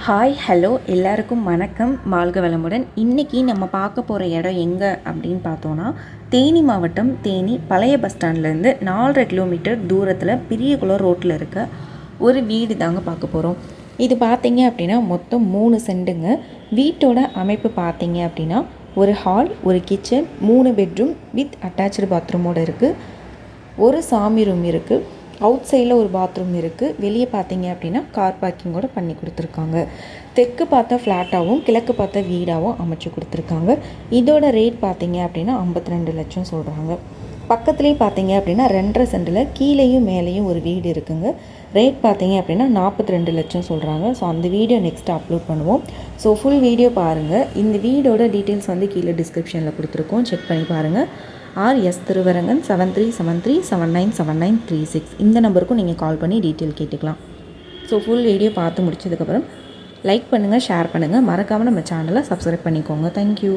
Hi hello எல்லாருக்கும் வணக்கம். வாழ்க வளமுடன். இன்றைக்கி நம்ம பார்க்க போகிற இடம் எங்கே அப்படின்னு பார்த்தோன்னா, தேனி மாவட்டம் தேனி பழைய பஸ் ஸ்டாண்ட்லேருந்து 4.5 கிலோமீட்டர் தூரத்தில் பெரியகுளம் ரோட்டில் இருக்க ஒரு வீடு தாங்க பார்க்க போகிறோம். இது பார்த்தீங்க அப்படின்னா மொத்தம் 3 சென்ட்டுங்க. வீட்டோட அமைப்பு பார்த்தீங்க அப்படின்னா ஒரு ஹால், ஒரு கிச்சன், 3 பெட்ரூம் வித் அட்டாச்சு பாத்ரூமோடு இருக்குது. ஒரு சாமி ரூம் இருக்குது. அவுட் சைடில் ஒரு பாத்ரூம் இருக்குது. வெளியே பார்த்தீங்க அப்படின்னா கார் பார்க்கிங்கோடு பண்ணி கொடுத்துருக்காங்க. தெற்கு பார்த்த ஃப்ளாட்டாகவும் கிழக்கு பார்த்த வீடாகவும் அமைச்சு கொடுத்துருக்காங்க. இதோட ரேட் பார்த்தீங்க அப்படின்னா 52 லட்சம் சொல்கிறாங்க. பக்கத்துலேயே பார்த்தீங்க அப்படின்னா 2.5 சென்டில் கீழேயும் மேலேயும் ஒரு வீடு இருக்குங்க. ரேட் பார்த்தீங்க அப்படின்னா 42 லட்சம் சொல்கிறாங்க. ஸோ அந்த வீடியோ நெக்ஸ்ட்டு அப்லோட் பண்ணுவோம். ஸோ ஃபுல் வீடியோ பாருங்கள். இந்த வீடோட டீட்டெயில்ஸ் கீழே டிஸ்கிரிப்ஷனில் கொடுத்துருக்கோம், செக் பண்ணி பாருங்கள். RS திருவரங்கன் 7373797936 இந்த நம்பருக்கும் நீங்கள் கால் பண்ணி டீட்டெயில் கேட்டுக்கலாம். ஸோ ஃபுல் வீடியோ பார்த்து முடிச்சதுக்கப்புறம் லைக் பண்ணுங்கள், ஷேர் பண்ணுங்கள், மறக்காமல் நம்ம சேனலை சப்ஸ்கிரைப் பண்ணிக்கோங்க. தேங்க்யூ.